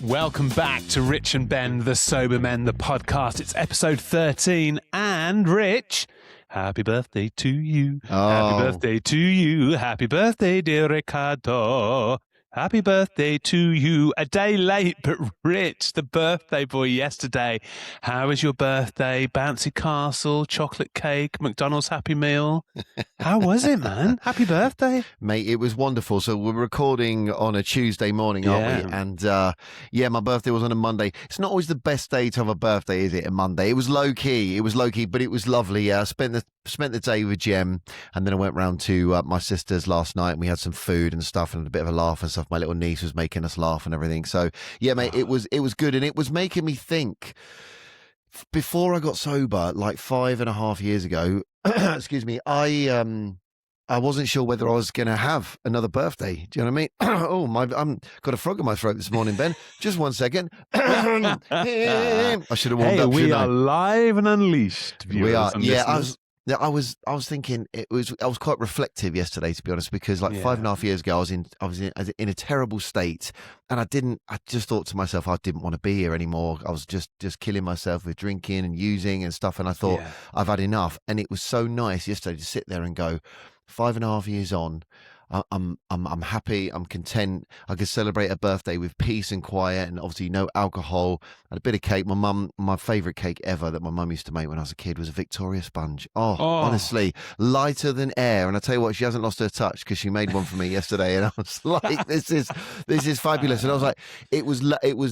Welcome back to Rich and Ben, the Sober Men, the podcast. It's episode 13. And Rich, happy birthday to you. Oh. Happy birthday to you. Happy birthday, dear Ricardo. Happy birthday to you. A day late, but Rich, the birthday boy yesterday. How was your birthday? Bouncy castle, chocolate cake, McDonald's Happy Meal. How was it, man? Happy birthday. Mate, it was wonderful. So we're recording on a Tuesday morning, aren't we? And my birthday was on a Monday. It's not always the best day to have a birthday, is it? A Monday. It was low key, but it was lovely. I spent the day with Jem, and then I went round to my sister's last night, and we had some food and stuff, and a bit of a laugh and stuff. My little niece was making us laugh and everything. So yeah, mate, it was good, and it was making me think. Before I got sober, like 5.5 years ago, excuse me, I wasn't sure whether I was going to have another birthday. Do you know what I mean? I'm got a frog in my throat this morning, Ben. Just 1 second. I should have warmed up. We are live and unleashed. We are. Yeah, listeners. I was thinking I was quite reflective yesterday, to be honest, because 5.5 years ago I was in a terrible state, and I just thought to myself, I didn't want to be here anymore. I was just killing myself with drinking and using and stuff, and I thought I've had enough. And it was so nice yesterday to sit there and go, 5.5 years on, I'm happy, I'm content. I could celebrate a birthday with peace and quiet, and obviously no alcohol. And a bit of cake. My favourite cake ever that my mum used to make when I was a kid was a Victoria sponge. Oh, honestly, lighter than air. And I tell you what, she hasn't lost her touch, because she made one for me yesterday, and I was like, this is fabulous. And I was like, it was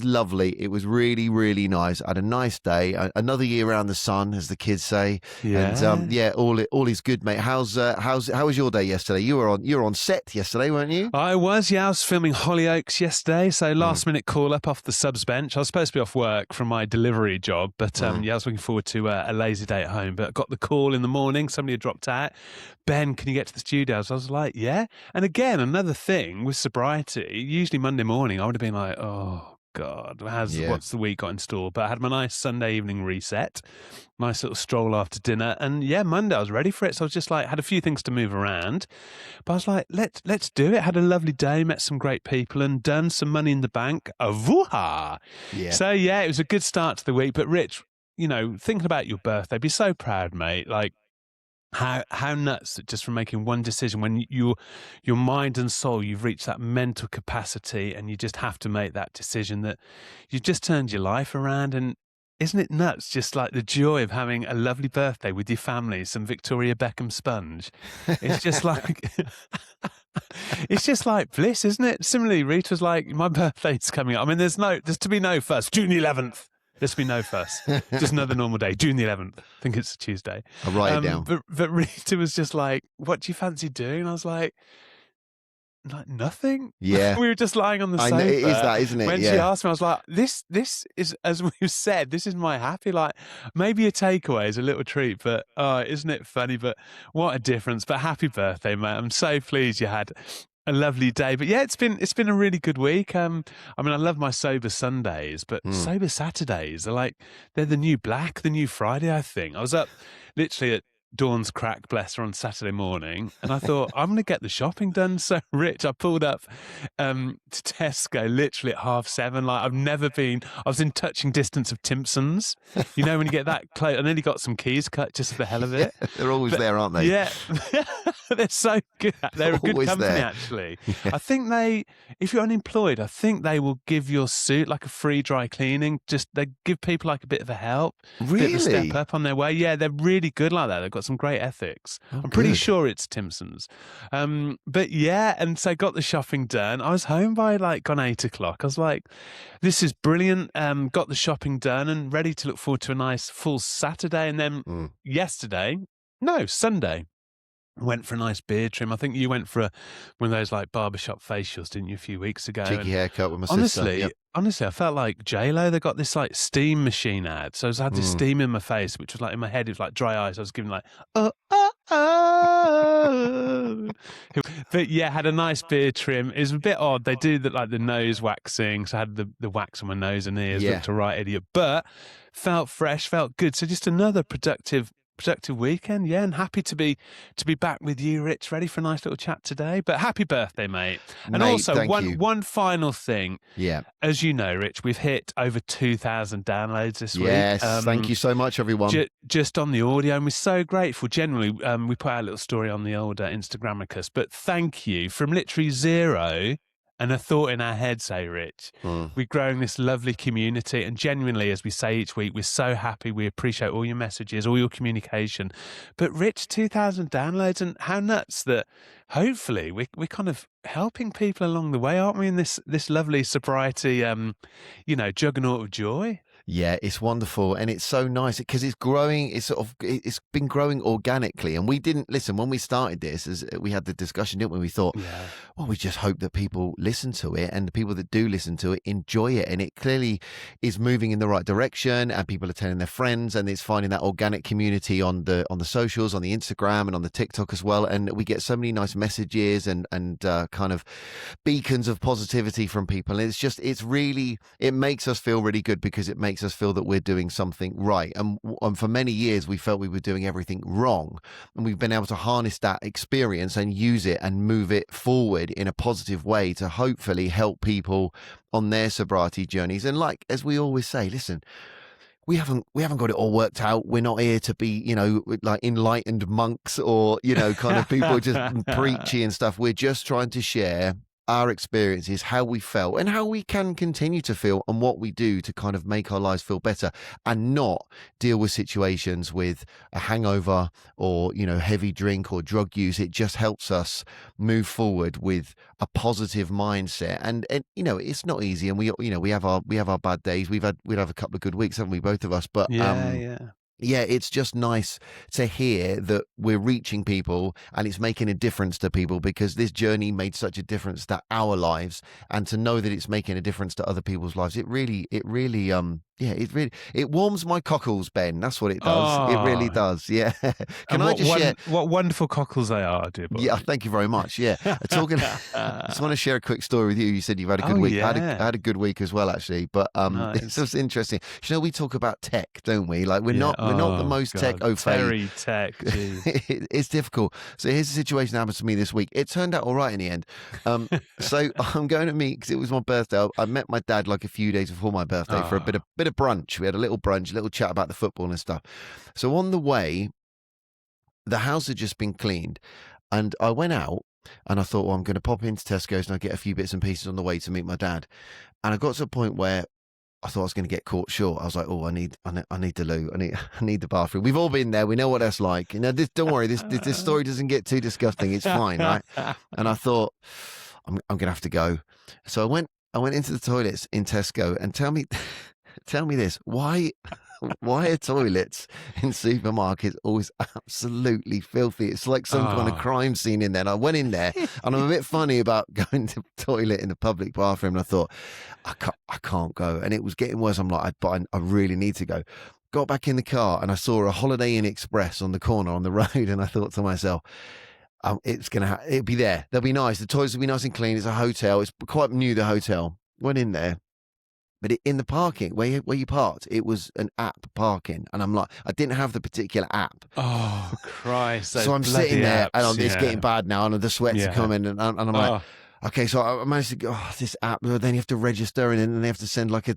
lovely. It was really, really nice. I had a nice day. Another year around the sun, as the kids say. Yeah. And all is good, mate. How was your day yesterday? You were on set yesterday, weren't you? I was filming Hollyoaks yesterday, so last minute call up off the subs bench. I was supposed to be off work from my delivery job, but I was looking forward to a lazy day at home, but I got the call in the morning. Somebody had dropped out. Ben, can you get to the studio? So I was like, yeah. And again, another thing with sobriety, usually Monday morning I would have been like, oh God, what's the week got in store? But I had my nice Sunday evening reset, nice little stroll after dinner, and Monday I was ready for it. So I was just like, had a few things to move around, but I was like, let's do it. Had a lovely day, met some great people, and done some money in the bank. Avooha! Yeah. So it was a good start to the week. But Rich, thinking about your birthday, be so proud, mate. Like, how nuts that just from making one decision, when your mind and soul, you've reached that mental capacity, and you just have to make that decision, that you've just turned your life around. And isn't it nuts, just like the joy of having a lovely birthday with your family, some Victoria Beckham sponge? It's just like it's just like bliss, isn't it? Similarly, Rita was like, my birthday's coming up. I mean, there's to be no fuss. June 11th. There's been no fuss. Just another normal day. June the 11th. I think it's a Tuesday. I'll write it down. But Rita was just like, what do you fancy doing? And I was like nothing. Yeah. We were just lying on the sofa. I know, it is that, isn't it? When she asked me, I was like, this is, as we've said, this is my happy. Like, maybe a takeaway is a little treat, but isn't it funny? But what a difference. But happy birthday, mate. I'm so pleased you had a lovely day. But yeah, it's been a really good week. I mean, I love my sober Sundays, but sober Saturdays are they're the new black, the new Friday, I think. I was up literally at dawn's crack, bless her, on Saturday morning, and I thought, I'm going to get the shopping done. So, Rich, I pulled up to Tesco literally at 7:30. I was in touching distance of Timpsons. When you get that close, I nearly got some keys cut just for the hell of it. They're always there, aren't they? Yeah. They're so good. They're a good company, there. Actually. Yeah. I think if you're unemployed, I think they will give your suit like a free dry cleaning. Just, they give people like a bit of a help. Really? Bit of a step up on their way. Yeah, they're really good like that. They've got some great ethics. I'm pretty sure it's Timpsons. But yeah, and so got the shopping done. I was home by gone 8 o'clock. I was like, this is brilliant. Got the shopping done and ready to look forward to a nice full Saturday. And then Sunday, went for a nice beard trim. I think you went for one of those barbershop facials, didn't you, a few weeks ago? Cheeky haircut with my sister. Yep. Honestly, I felt like J-Lo. They got this steam machine ad. So I had this steam in my face, which was in my head, it was dry ice. I was giving But yeah, had a nice beard trim. It was a bit odd. They do the nose waxing. So I had the wax on my nose and ears. Looked a right idiot. But felt fresh, felt good. So just another productive productive weekend. Yeah, and happy to be back with you, Rich. Ready for a nice little chat today. But happy birthday, mate. And Mate, also thank you. one final thing. Yeah. As you know, Rich, we've hit over 2,000 downloads this week. Yes, thank you so much, everyone. Just on the audio, and we're so grateful. Generally, we put out a little story on the old Instagramicus, but thank you from literally zero and a thought in our heads, hey, Rich. We're growing this lovely community, and genuinely, as we say each week, we're so happy. We appreciate all your messages, all your communication. But Rich, 2,000 downloads, and how nuts that hopefully we're kind of helping people along the way, aren't we, in this lovely sobriety, juggernaut of joy? Yeah, it's wonderful, and it's so nice because it's growing. It's been growing organically, and we didn't listen when we started this. As we had the discussion, didn't we? We thought, well, we just hope that people listen to it, and the people that do listen to it enjoy it, and it clearly is moving in the right direction. And people are telling their friends, and it's finding that organic community on the socials, on the Instagram, and on the TikTok as well. And we get so many nice messages and kind of beacons of positivity from people. And it makes us feel really good because it makes us feel that we're doing something right. And for many years, we felt we were doing everything wrong. And we've been able to harness that experience and use it and move it forward in a positive way to hopefully help people on their sobriety journeys. And like, as we always say, listen, we haven't got it all worked out. We're not here to be, like enlightened monks or, kind of people just preachy and stuff. We're just trying to share our experiences, how we felt and how we can continue to feel, and what we do to kind of make our lives feel better and not deal with situations with a hangover or, heavy drink or drug use. It just helps us move forward with a positive mindset. And it's not easy. And we have our bad days. We'd have a couple of good weeks, haven't we, both of us? But yeah, it's just nice to hear that we're reaching people and it's making a difference to people, because this journey made such a difference to our lives, and to know that it's making a difference to other people's lives. It really warms my cockles, Ben. That's what it does. It really does. Yeah. Share what wonderful cockles they are, dear boy. Yeah, thank you very much. Yeah. I just want to share a quick story with you. You said you've had a good week. Yeah. I had a good week as well, actually. But nice. It's just interesting. We talk about tech, don't we? Like we're not the most tech au fait. Very tech. It's difficult. So here's the situation that happened to me this week. It turned out all right in the end. So I'm going to meet, because it was my birthday. I met my dad like a few days before my birthday for a bit of brunch. We had a little brunch, a little chat about the football and stuff. So on the way, the house had just been cleaned, and I went out and I thought, well, I'm going to pop into Tesco's and I get a few bits and pieces on the way to meet my dad. And I got to a point where I thought I was going to get caught short. I was like, oh, I need the loo. I need the bathroom. We've all been there. We know what that's like. Don't worry. This story doesn't get too disgusting. It's fine, right? And I thought, I'm going to have to go. So I went into the toilets in Tesco, and tell me this: why are toilets in supermarkets always absolutely filthy? It's like some kind of crime scene in there. And I went in there, and I'm a bit funny about going to the toilet in the public bathroom. And I thought, I can't go. And it was getting worse. I'm like, I really need to go. Got back in the car, and I saw a Holiday Inn Express on the corner on the road. And I thought to myself, it'll be there. They'll be nice. The toilets will be nice and clean. It's a hotel. It's quite new, the hotel. Went in there. But in the parking, where you parked, it was an app parking. And I'm like, I didn't have the particular app. Oh, Christ. So I'm sitting there, and it's getting bad now, and the sweats are coming, and I'm like, okay, so I managed to go, this app, but then you have to register, and then they have to send like a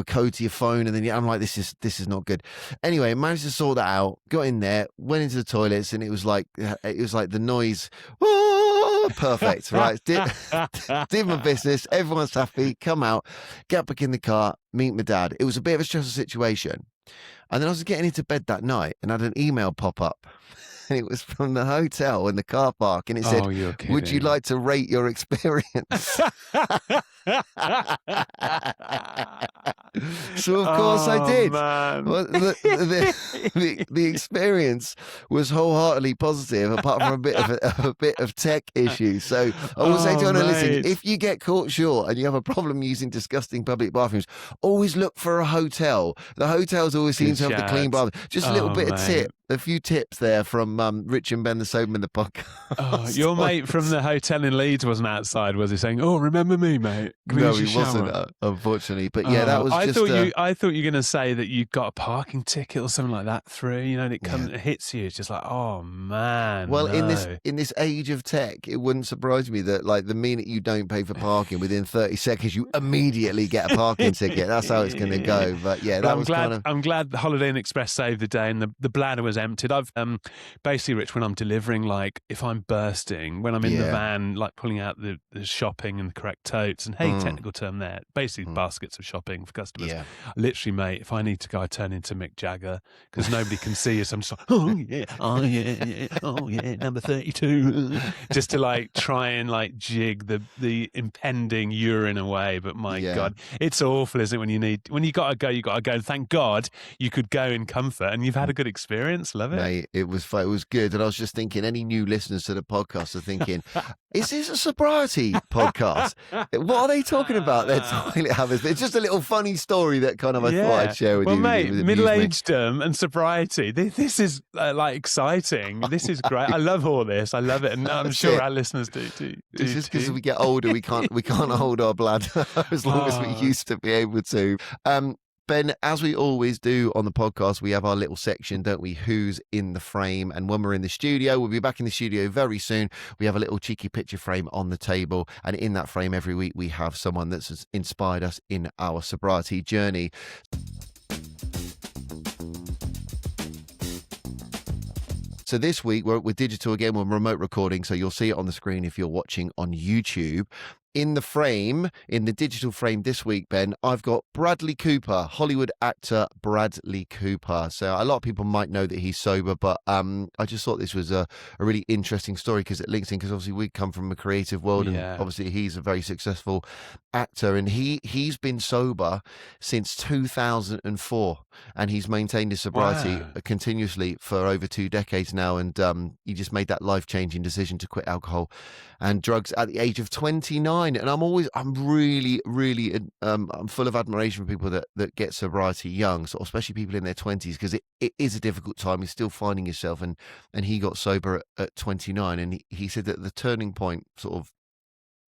code to your phone, and then I'm like, this is not good. Anyway, I managed to sort that out, got in there, went into the toilets, and it was like the noise. Perfect, right? Did my business. Everyone's happy. Come out, get back in the car, meet my dad. It was a bit of a stressful situation, and then I was getting into bed that night, and I had an email pop up. And it was from the hotel in the car park, and it said, "Would you like to rate your experience?" So of course I did. Well, the experience was wholeheartedly positive, apart from a bit of tech issues. So I will say to anyone, listen, if you get caught short and you have a problem using disgusting public bathrooms, always look for a hotel. The hotels always seem to have the clean bathroom. Just a little bit of tip. A few tips there from Rich and Ben the Soberman, the podcast. Your mate from the hotel in Leeds wasn't outside, was he, saying, "Oh, remember me, mate"? No, he wasn't, unfortunately. But yeah, that was I just... thought I thought you were going to say that you got a parking ticket or something like that through, and it comes, it hits you. It's just like, oh man. Well, no. in this age of tech, it wouldn't surprise me that like the minute you don't pay for parking, within 30 seconds you immediately get a parking ticket. That's how it's going to go. But yeah, that was I'm glad the Holiday Inn Express saved the day and the bladder was emptied. I've basically, Rich, when I'm delivering, like if I'm bursting, when I'm in the van, like pulling out the shopping and the correct totes, and technical term there, basically baskets of shopping for customers. Yeah. Literally, mate, if I need to go, I turn into Mick Jagger because nobody can see us. I'm just like, oh yeah, number 32, just to like try and like jig the impending urine away. But my God, it's awful, isn't it? When you gotta go, you gotta go. And thank God you could go in comfort, and you've had a good experience. Love it, mate. It was good, and I was just thinking, any new listeners to the podcast are thinking, is this a sobriety podcast? What are they talking about? Their toilet habits. It's just a little funny story that kind of I thought I'd share with you. Well, mate, middle-aged and sobriety. This is like exciting. This is great. I love all this. I love it, and I'm sure our listeners do too. It's just because we get older, we can't hold our bladder as long as we used to be able to. Ben, as we always do on the podcast, we have our little section, don't we? Who's in the frame? And when we're in the studio, we'll be back in the studio very soon. We have a little cheeky picture frame on the table. And in that frame every week, we have someone that's inspired us in our sobriety journey. So this week, we're digital again, we're remote recording, so you'll see it on the screen if you're watching on YouTube. In the frame, in the digital frame this week, Ben, I've got Bradley Cooper, Hollywood actor Bradley Cooper. So a lot of people might know that he's sober, but I just thought this was a really interesting story because it links in, because obviously we come from a creative world, and obviously he's a very successful actor, and he's been sober since 2004, and he's maintained his sobriety continuously for over 2 decades now, and he just made that life-changing decision to quit alcohol and drugs at the age of 29. And I'm really I'm full of admiration for people that get sobriety young, so especially people in their 20s, because it is a difficult time. You're still finding yourself, and he got sober at 29, and he said that the turning point sort of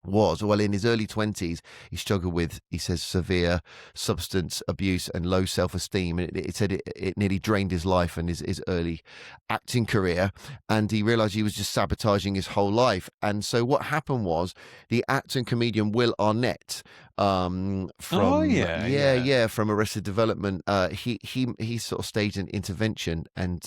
was, well, in his early 20s, he struggled with, he says, severe substance abuse and low self-esteem. And it said it nearly drained his life and his early acting career. And he realized he was just sabotaging his whole life. And so what happened was, the actor and comedian Will Arnett, from Arrested Development, he sort of staged an intervention, and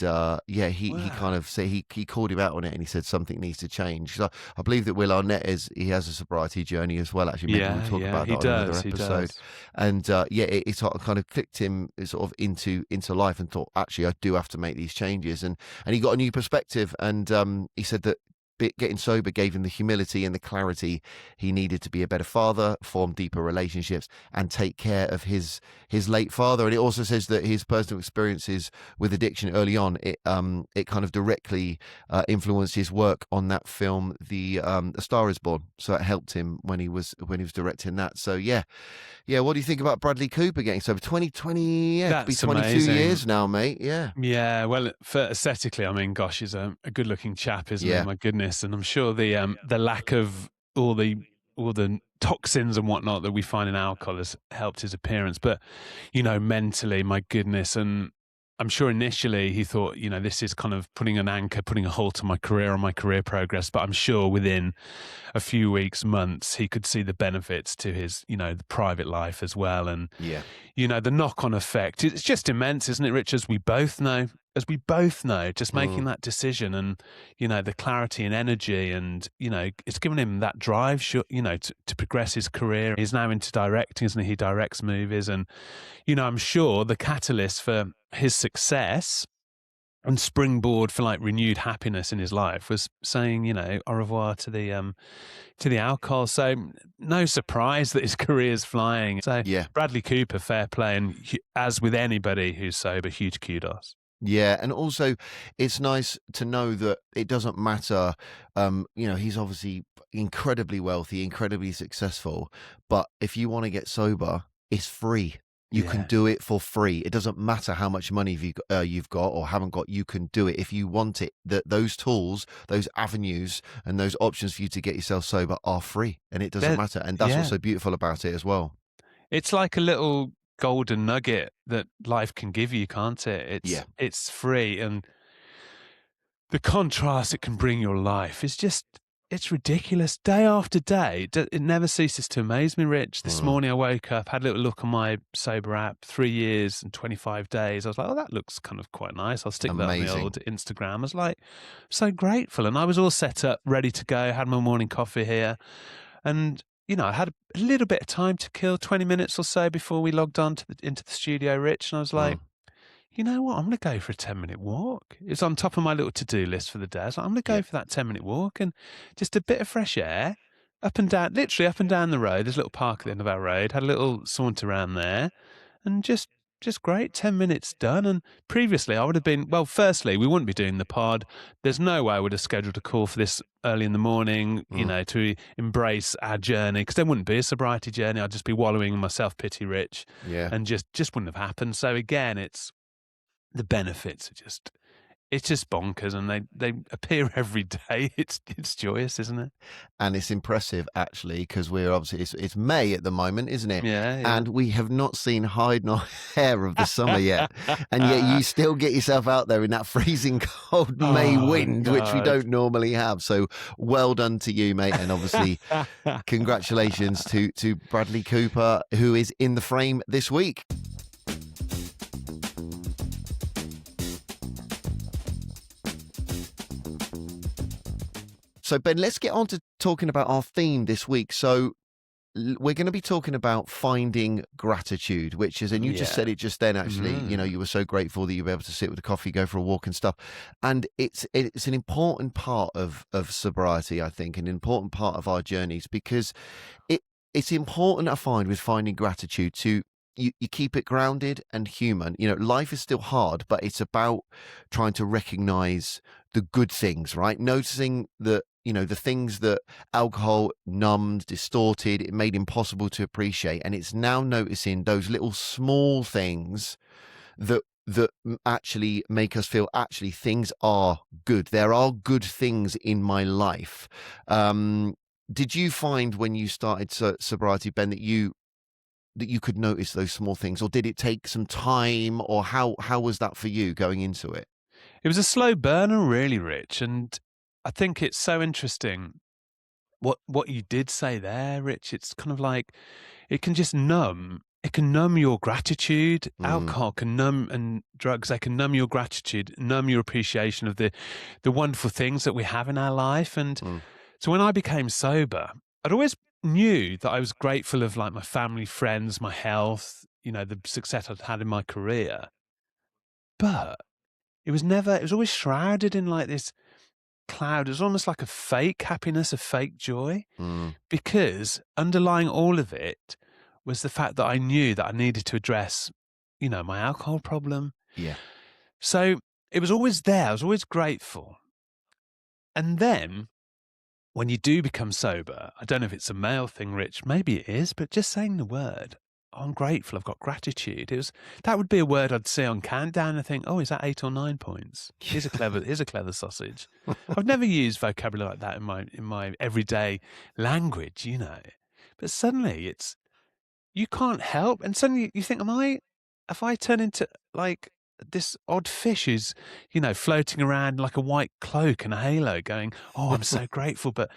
he kind of said he called him out on it, and he said something needs to change. So I believe that Will Arnett he has a sobriety journey as well. Actually, maybe we'll talk about that on another episode. And it sort of kind of clicked him sort of into life, and thought, actually, I do have to make these changes, and he got a new perspective, and he said that getting sober gave him the humility and the clarity he needed to be a better father, form deeper relationships, and take care of his late father. And it also says that his personal experiences with addiction early on, it kind of directly influenced his work on that film, The Star Is Born. So it helped him when he was directing that. So what do you think about Bradley Cooper getting sober? 2020, it'll be 22 amazing. Years now, mate. Yeah. Well, for aesthetically, I mean, gosh, he's a good-looking chap, isn't he? My goodness. And I'm sure the lack of all the toxins and whatnot that we find in alcohol has helped his appearance. But mentally, my goodness, and I'm sure initially he thought, this is kind of putting an anchor, putting a halt on my career progress. But I'm sure within a few weeks, months, he could see the benefits to his, the private life as well. And, the knock-on effect, it's just immense, isn't it, Rich? As we both know, just making that decision, and, the clarity and energy, and, it's given him that drive, to progress his career. He's now into directing, isn't he? He directs movies, and, I'm sure the catalyst for his success and springboard for like renewed happiness in his life was saying, au revoir to the alcohol. So no surprise that his career's flying. So Bradley Cooper, fair play, and as with anybody who's sober, huge kudos. Yeah, and also it's nice to know that it doesn't matter. He's obviously incredibly wealthy, incredibly successful, but if you want to get sober, it's free. You can do it for free. It doesn't matter how much money you've got or haven't got. You can do it if you want it. Those tools, those avenues, and those options for you to get yourself sober are free, and it doesn't matter. And that's what's so beautiful about it as well. It's like a little golden nugget that life can give you, can't it? It's free, and the contrast it can bring your life is just, it's ridiculous. Day after day, it never ceases to amaze me, Rich. This morning I woke up, had a little look on my Sober app, 3 years and 25 days. I was like, oh, that looks kind of quite nice. I'll stick that on the old Instagram. I was like, so grateful. And I was all set up, ready to go, had my morning coffee here. And, you know, I had a little bit of time to kill, 20 minutes or so before we logged on into the studio, Rich. And I was like, you know what, I'm going to go for a 10-minute walk. It's on top of my little to-do list for the day. I was like, I'm going to go for that 10-minute walk and just a bit of fresh air up and down, literally up and down the road. There's a little park at the end of our road. Had a little saunter around there and just great. 10 minutes done. And previously I would have been, well, firstly, we wouldn't be doing the pod. There's no way I would have scheduled a call for this early in the morning, you know, to embrace our journey, because there wouldn't be a sobriety journey. I'd just be wallowing in my self-pity, Rich. And just wouldn't have happened. So again, the benefits are it's just bonkers, and they appear every day. It's joyous, isn't it? And it's impressive, actually, because we're obviously, it's May at the moment, isn't it? Yeah. And we have not seen hide nor hair of the summer yet. And yet you still get yourself out there in that freezing cold May wind, which we don't normally have. So well done to you, mate. And obviously, congratulations to Bradley Cooper, who is in the frame this week. So, Ben, let's get on to talking about our theme this week. So we're going to be talking about finding gratitude, which is, and you just said it just then, actually, you know, you were so grateful that you were able to sit with a coffee, go for a walk and stuff. And it's an important part of sobriety, I think, an important part of our journeys, because it's important, I find, with finding gratitude to, you keep it grounded and human. You know, life is still hard, but it's about trying to recognize the good things, right? Noticing that, you know, the things that alcohol numbed, distorted, it made impossible to appreciate. And it's now noticing those little small things that actually make us feel, actually, things are good. There are good things in my life. Did you find when you started sobriety, Ben, that you could notice those small things, or did it take some time, or how was that for you going into it? It was a slow burner, really, Rich. And I think it's so interesting what you did say there, Rich. It's kind of like, it can just numb. It can numb your gratitude. Alcohol can numb, and drugs, they can numb your gratitude, numb your appreciation of the wonderful things that we have in our life. And so when I became sober, I'd always knew that I was grateful of, like, my family, friends, my health, you know, the success I'd had in my career. But it was always shrouded in, like, this cloud. It was almost like a fake happiness, a fake joy, because underlying all of it was the fact that I knew that I needed to address, you know, my alcohol problem. Yeah. So it was always there. I was always grateful. And then when you do become sober, I don't know if it's a male thing, Rich, maybe it is, but just saying the word, oh, I'm grateful, I've got gratitude. That would be a word I'd see on Countdown and think, oh, is that 8 or 9 points? Here's a clever sausage. I've never used vocabulary like that in my everyday language, you know. But suddenly you can't help, and suddenly you think, if I turn into, like, this odd fish who's, you know, floating around like a white cloak and a halo going, oh, I'm so grateful. But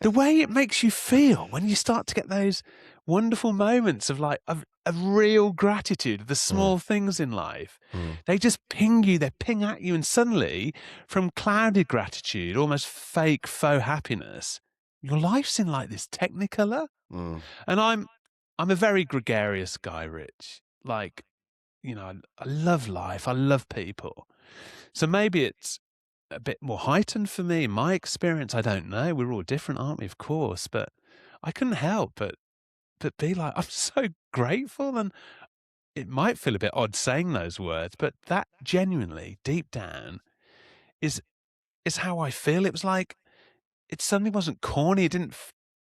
the way it makes you feel when you start to get those wonderful moments of, like, of real gratitude, of the small things in life, they just ping you, they ping at you. And suddenly, from clouded gratitude, almost fake faux happiness, your life's in, like, this technicolor. And I'm a very gregarious guy, Rich. Like, you know, I love life. I love people. So maybe it's a bit more heightened for me in my experience. I don't know. We're all different, aren't we? Of course. But I couldn't help but be like, I'm so grateful. And it might feel a bit odd saying those words, but that genuinely, deep down, is how I feel. It was like, it suddenly wasn't corny. It didn't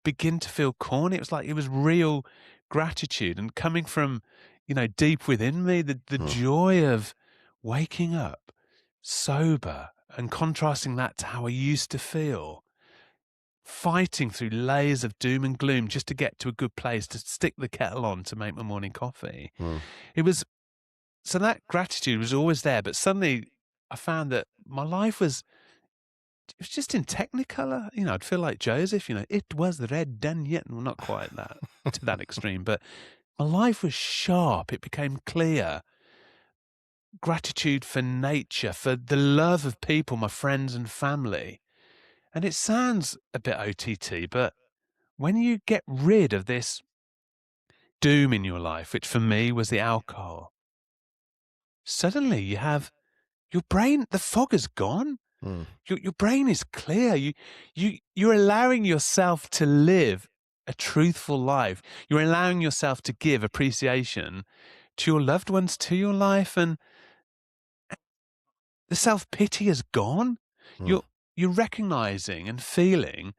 begin to feel corny. It was like, it was real gratitude, and coming from, you know, deep within me, the joy of waking up sober and contrasting that to how I used to feel. fighting through layers of doom and gloom just to get to a good place, to stick the kettle on to make my morning coffee. It was, so that gratitude was always there, but suddenly I found that my life was, it was just in Technicolor. You know, I'd feel like Joseph, you know, it was red done yet. Well, not quite that, to that extreme, but my life was sharp. It became clear. Gratitude for nature, for the love of people, my friends and family. And it sounds a bit OTT, but when you get rid of this doom in your life, which for me was the alcohol, suddenly you have your brain, the fog is gone. Your brain is clear. You're allowing yourself to live a truthful life. You're allowing yourself to give appreciation to your loved ones, to your life, and the self-pity is gone. You're recognizing and feeling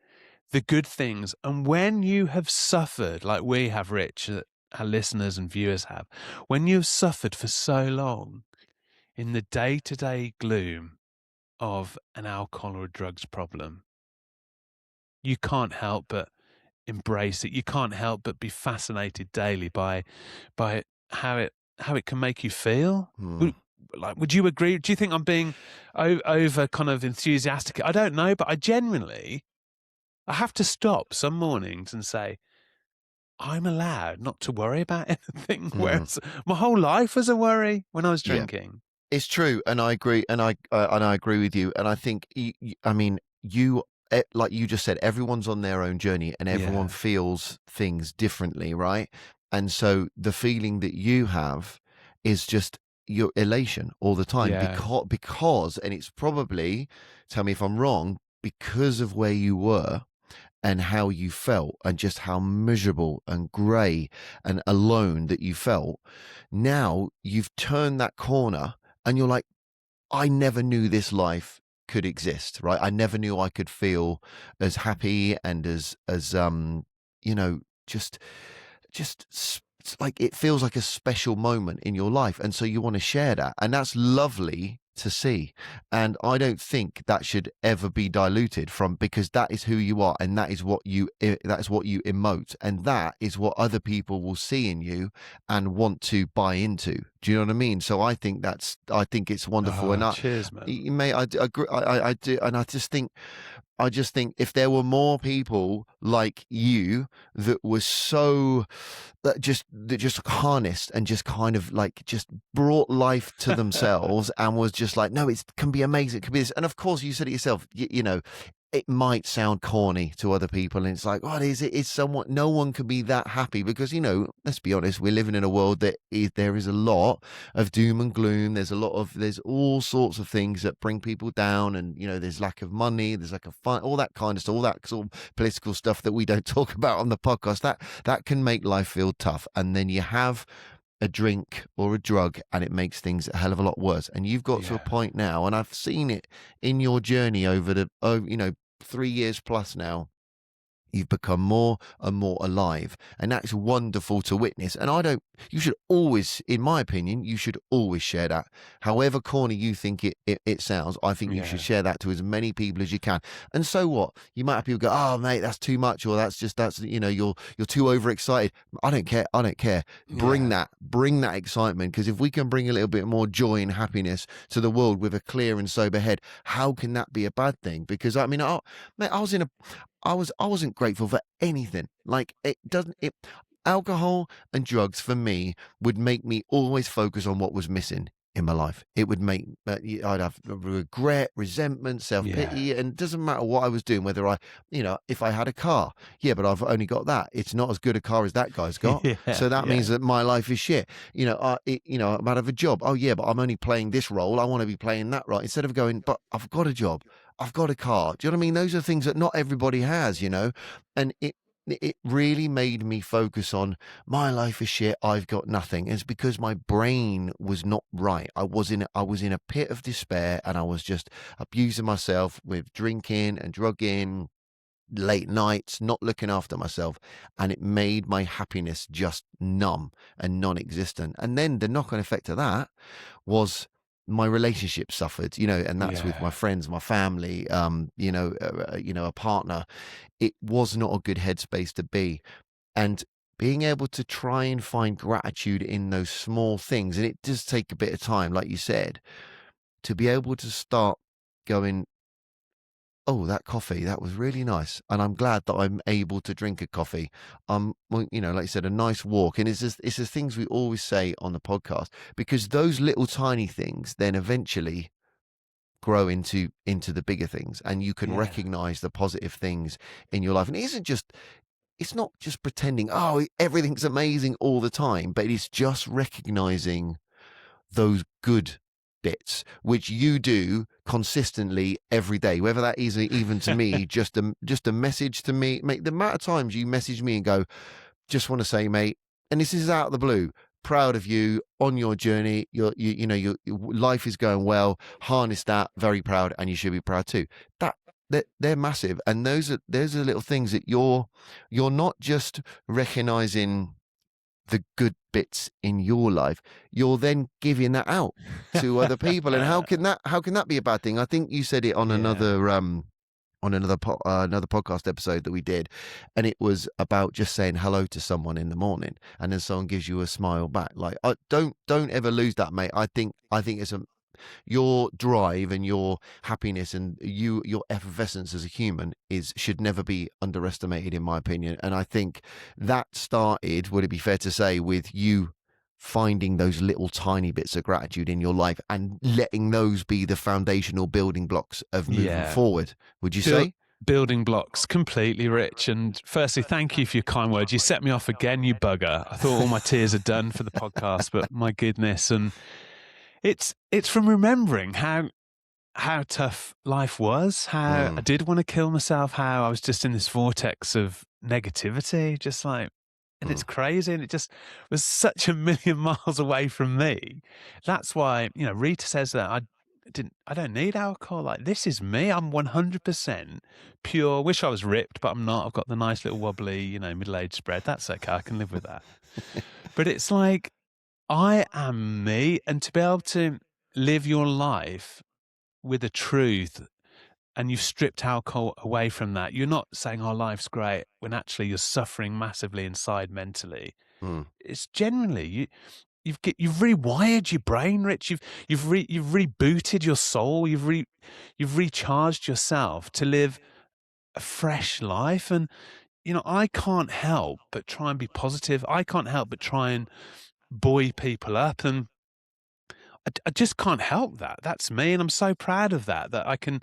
the good things. And when you have suffered, like we have, Rich, our listeners and viewers have, when you've suffered for so long in the day-to-day gloom of an alcohol or a drugs problem, you can't help but embrace it. You can't help but be fascinated daily by how it can make you feel. Would you agree? Do you think I'm being over kind of enthusiastic? I don't know, but I have to stop some mornings and say, I'm allowed not to worry about anything. Whereas my whole life was a worry when I was drinking. It's true, and I agree, and I agree with you. And I think, I mean, like you just said, everyone's on their own journey, and everyone feels things differently, right? And so the feeling that you have is just your elation all the time, because, and it's probably, tell me if I'm wrong, because of where you were and how you felt, and just how miserable and grey and alone that you felt. Now you've turned that corner and you're like, I never knew this life could exist, right? I never knew I could feel as happy and as you know, just like, it feels like a special moment in your life. And so you want to share that. And that's lovely to see. And I don't think that should ever be diluted from, because that is who you are, and that is what you emote, and that is what other people will see in you and want to buy into. Do you know what I mean? So I think it's wonderful. And cheers, man. mate, I agree. I do. And I just think if there were more people like you that were so, that just harnessed and just kind of like just brought life to themselves and was just like, no, it can be amazing, it can be this. And of course, you said it yourself, you know, it might sound corny to other people, and it's like, what is it? It's somewhat, no one can be that happy, because, you know, let's be honest, we're living in a world that there is a lot of doom and gloom. There's all sorts of things that bring people down, and, you know, there's lack of money, there's lack of fun, all that kind of stuff, all that sort of political stuff that we don't talk about on the podcast. That can make life feel tough. And then you have a drink or a drug, and it makes things a hell of a lot worse. And you've got to a point now, and I've seen it in your journey over the 3 years plus now. You've become more and more alive, and that's wonderful to witness. And you should always, in my opinion, you should always share that. However corny you think it sounds, I think you should share that to as many people as you can. And so what? You might have people go, oh mate, that's too much, or that's you know, you're too overexcited. I don't care. Bring that excitement, because if we can bring a little bit more joy and happiness to the world with a clear and sober head, how can that be a bad thing? Because I mean, I wasn't grateful for anything. Like, alcohol and drugs for me would make me always focus on what was missing in my life. It would make, I'd have regret, resentment, self-pity, and it doesn't matter what I was doing, whether if I had a car, but I've only got that. It's not as good a car as that guy's got. So that means that my life is shit. I might have a job. Oh yeah, but I'm only playing this role. I want to be playing that role. Instead of going, but I've got a job, I've got a car. Do you know what I mean? Those are things that not everybody has, and it really made me focus on, my life is shit, I've got nothing. It's because my brain was not right. I was in a pit of despair, and I was just abusing myself with drinking and drugging, late nights, not looking after myself, and it made my happiness just numb and non-existent. And then the knock-on effect of that was my relationship suffered, and that's with my Yeah. friends, my family, a partner. It was not a good headspace to be. And being able to try and find gratitude in those small things, and it does take a bit of time, like you said, to be able to start going, oh, that coffee, that was really nice. And I'm glad that I'm able to drink a coffee. Well, like you said, a nice walk. And it's the things we always say on the podcast, because those little tiny things then eventually grow into the bigger things, and you can Yeah. recognize the positive things in your life. And it's not just pretending, oh, everything's amazing all the time, but it's just recognizing those good bits which you do consistently every day, whether that is even to me just a message to me, mate. The amount of times you message me and go, just want to say, mate, and this is out of the blue, proud of you on your journey. Your life is going well. Harness that. Very proud, and you should be proud too. They're massive, and those are little things that you're not just recognizing the good bits in your life. You're then giving that out to other people, and how can that be a bad thing? I think you said it on Yeah. another podcast episode that we did, and it was about just saying hello to someone in the morning, and then someone gives you a smile back. Like, don't ever lose that, mate. I think it's your drive and your happiness and your effervescence as a human should never be underestimated, in my opinion. And I think that started, would it be fair to say, with you finding those little tiny bits of gratitude in your life and letting those be the foundational building blocks of moving Yeah. forward, would you say? Building blocks, completely, Rich. And firstly, thank you for your kind words. You set me off again, you bugger. I thought all my tears are done for the podcast, but my goodness. And it's from remembering how tough life was, how I did want to kill myself, how I was just in this vortex of negativity, just like, and it's crazy. And it just was such a million miles away from me. That's why, Rita says that I don't need alcohol. Like, this is me. I'm 100% pure. Wish I was ripped, but I'm not. I've got the nice little wobbly, middle-aged spread. That's okay. I can live with that. But it's like, I am me. And to be able to live your life with a truth, and you've stripped alcohol away from that, you're not saying, oh, life's great, when actually you're suffering massively inside mentally. It's genuinely, you've rewired your brain, Rich. You've rebooted your soul. You've recharged yourself to live a fresh life. And I can't help but try and be positive. I can't help but try and buoy people up, and I just can't help that. That's me, and I'm so proud of that I can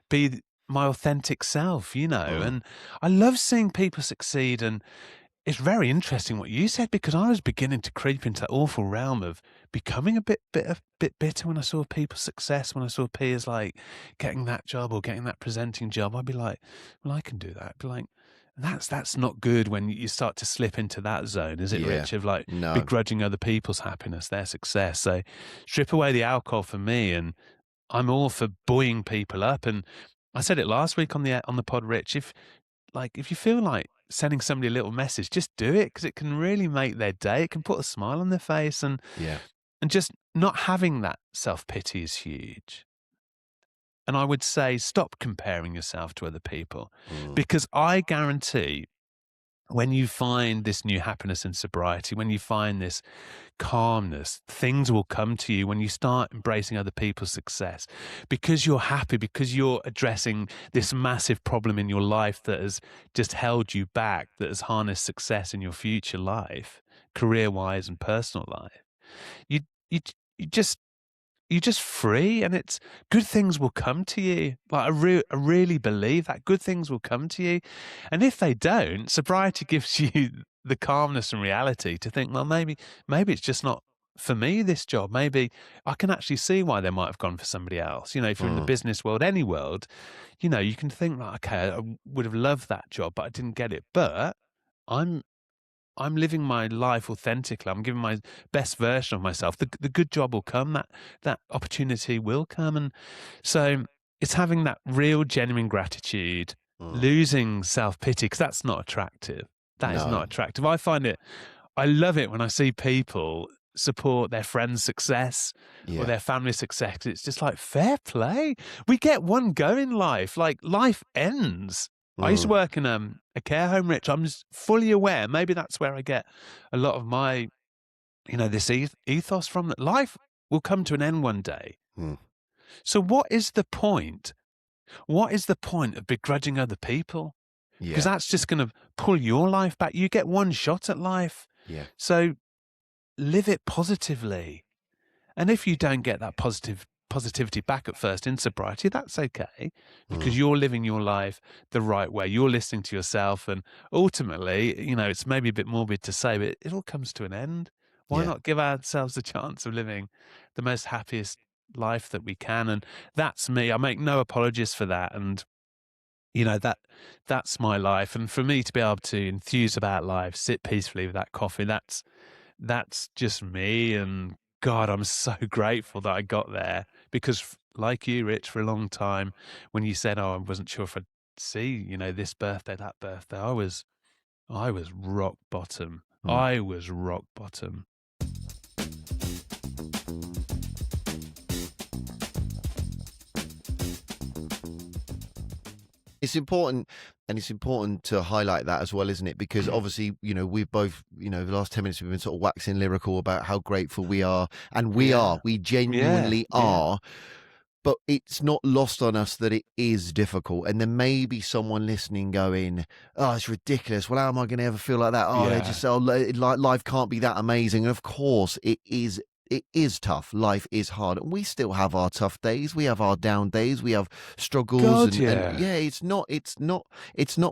be my authentic self, and I love seeing people succeed. And it's very interesting what you said, because I was beginning to creep into that awful realm of becoming a bit bitter when I saw people's success, when I saw peers like getting that job or getting that presenting job. I'd be like, well, I can do that. I'd be like, that's not good when you start to slip into that zone, is it, Yeah. Rich, of like No. begrudging other people's happiness, their success. So strip away the alcohol for me, and I'm all for buoying people up. And I said it last week on the pod, Rich, if you feel like sending somebody a little message, just do it, because it can really make their day. It can put a smile on their face, and just not having that self-pity is huge. And I would say, stop comparing yourself to other people, because I guarantee when you find this new happiness and sobriety, when you find this calmness, things will come to you when you start embracing other people's success, because you're happy, because you're addressing this massive problem in your life that has just held you back, that has harnessed success in your future life, career-wise and personal life. You just you're just free, and it's good things will come to you. Like, I really believe that good things will come to you. And if they don't, sobriety gives you the calmness and reality to think, well, maybe it's just not for me, this job. Maybe I can actually see why they might have gone for somebody else. If you're in the business world, any world, you can think like, okay, I would have loved that job, but I didn't get it. But I'm living my life authentically. I'm giving my best version of myself. The good job will come. That opportunity will come. And so it's having that real, genuine gratitude, losing self-pity, because that's not attractive. That is not attractive. I love it when I see people support their friend's success or Yeah. their family's success. It's just like, fair play. We get one go in life. Like, life ends. I used to work in a care home, Rich. I'm just fully aware. Maybe that's where I get a lot of my, this ethos from, that life will come to an end one day. So what is the point? What is the point of begrudging other people? Because that's just going to pull your life back. You get one shot at life. Yeah. So live it positively. And if you don't get that positivity back at first in sobriety, that's okay, because you're living your life the right way. You're listening to yourself. And ultimately, it's maybe a bit morbid to say, but it all comes to an end. Why not give ourselves a chance of living the most happiest life that we can? And that's me. I make no apologies for that. And that's my life. And for me to be able to enthuse about life, sit peacefully with that coffee, that's just me. And God, I'm so grateful that I got there, because like you, Rich, for a long time, when you said, I wasn't sure if I'd see, this birthday, that birthday, I was rock bottom. I was rock bottom. It's important, and it's important to highlight that as well, isn't it? Because obviously, we've both, the last 10 minutes we've been sort of waxing lyrical about how grateful we are, and we genuinely are. But it's not lost on us that it is difficult. And there may be someone listening going, oh, it's ridiculous. Well, how am I going to ever feel like that? Oh, they just say, life can't be that amazing. And of course, it is. It is tough. Life is hard. And we still have our tough days. We have our down days. We have struggles. God, it's not,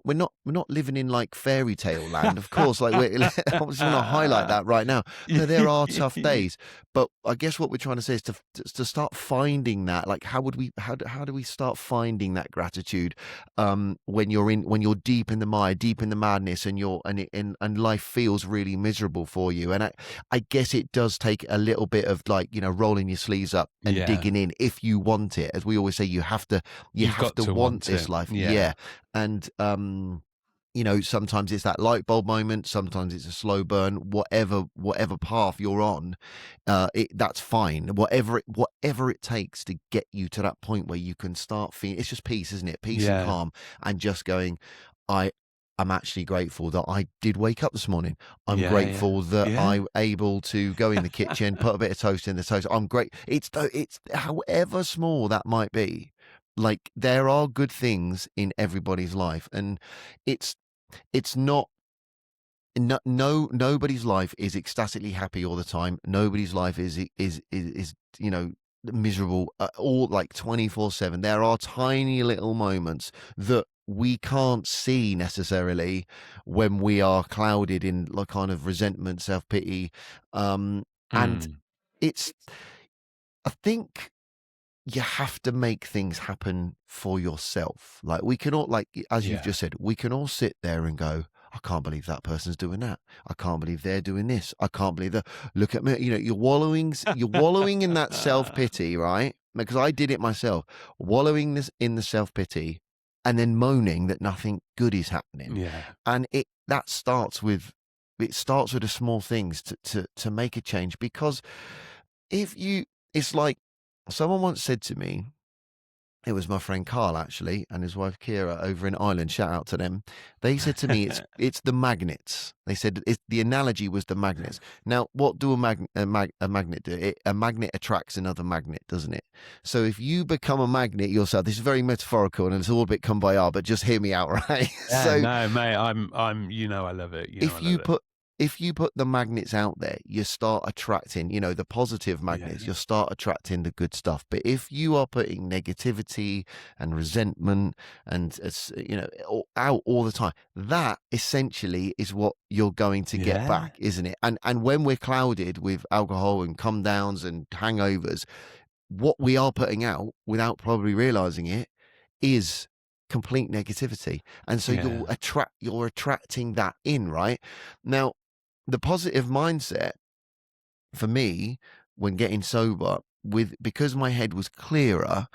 we're not living in like fairy tale land. Of course, like I just want to highlight that right now. No, there are tough days. But I guess what we're trying to say is to start finding that, like, how do we start finding that gratitude when you're deep in the mire, deep in the madness, and life feels really miserable for you. And I guess it does take a little bit of, like, rolling your sleeves up and digging in if you want it. As we always say, you have to want this life. And sometimes it's that light bulb moment, sometimes it's a slow burn. Whatever path you're on, that's fine. Whatever it takes to get you to that point where you can start feeling, it's just peace, isn't it? Peace and calm, and just going, I'm actually grateful that I did wake up this morning. I'm grateful that I'm able to go in the kitchen, put a bit of toast in the toast. I'm great. It's however small that might be. Like, there are good things in everybody's life, and it's not. Nobody's life is ecstatically happy all the time. Nobody's life is miserable all, like, 24/7. There are tiny little moments that we can't see necessarily when we are clouded in, like, kind of resentment, self-pity, and it's, I think you have to make things happen for yourself. Like, we can all, like, as you've just said, we can all sit there and go, I can't believe that person's doing that. I can't believe they're doing this. I can't believe that. Look at me. You're wallowing in that self-pity, right? Because I did it myself, wallowing in the self-pity and then moaning that nothing good is happening. Yeah. And it starts with the small things to make a change. Because it's like, someone once said to me, it was my friend Carl, actually, and his wife Kira over in Ireland. Shout out to them. They said to me, it's the magnets. They said the analogy was the magnets. Now, what do a magnet do? A magnet attracts another magnet, doesn't it? So if you become a magnet yourself, this is very metaphorical and it's all a bit kumbaya, but just hear me out, right? Yeah, no, mate, I'm, I love it. If you put the magnets out there, you start attracting, the positive magnets. You'll start attracting the good stuff. But if you are putting negativity and resentment and out all the time, that essentially is what you're going to get back, isn't it? And when we're clouded with alcohol and come downs and hangovers, what we are putting out, without probably realizing it, is complete negativity. And so you're attracting that in, right? Now, the positive mindset for me, when getting sober, because my head was clearer,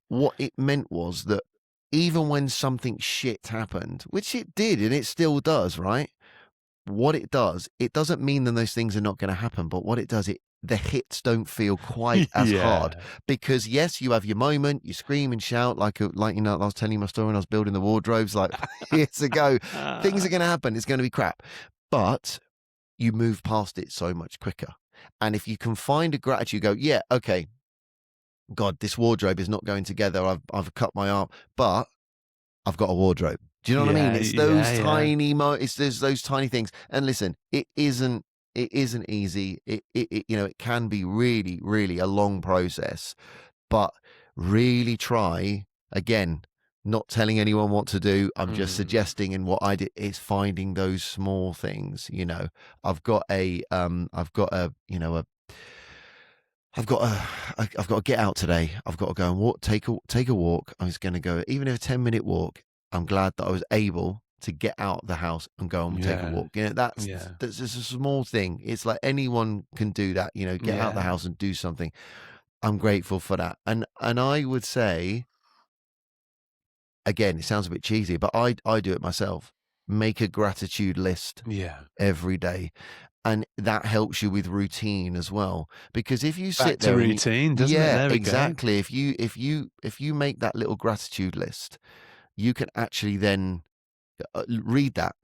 what it meant was that even when something shit happened, which it did and it still does, right? what it does, it doesn't mean that those things are not going to happen, but what it does, the hits don't feel quite as hard, Yeah. because yes, you have your moment, you scream and shout like I was telling you my story when I was building the wardrobes like years ago. Things are going to happen. It's going to be crap, but you move past it so much quicker. And if you can find a gratitude, go, yeah, okay, God, this wardrobe is not going together. I've cut my arm, but I've got a wardrobe. Do you know what I mean? It's those tiny it's those tiny things. And listen, it isn't easy. It can be really, really a long process, but really try again. Not telling anyone what to do. I'm just suggesting, and what I did is finding those small things. I've got a I've got to get out today. I've got to go and walk, take a walk. I was going to go, even if a 10-minute walk. I'm glad that I was able to get out of the house and go and take a walk. That's just a small thing. It's like anyone can do that. Get out of the house and do something. I'm grateful for that. And I would say, again, it sounds a bit cheesy, but I do it myself. Make a gratitude list every day. And that helps you with routine as well, because if you sit there, routine, doesn't it? There we exactly. Go. If you make that little gratitude list, you can actually then read that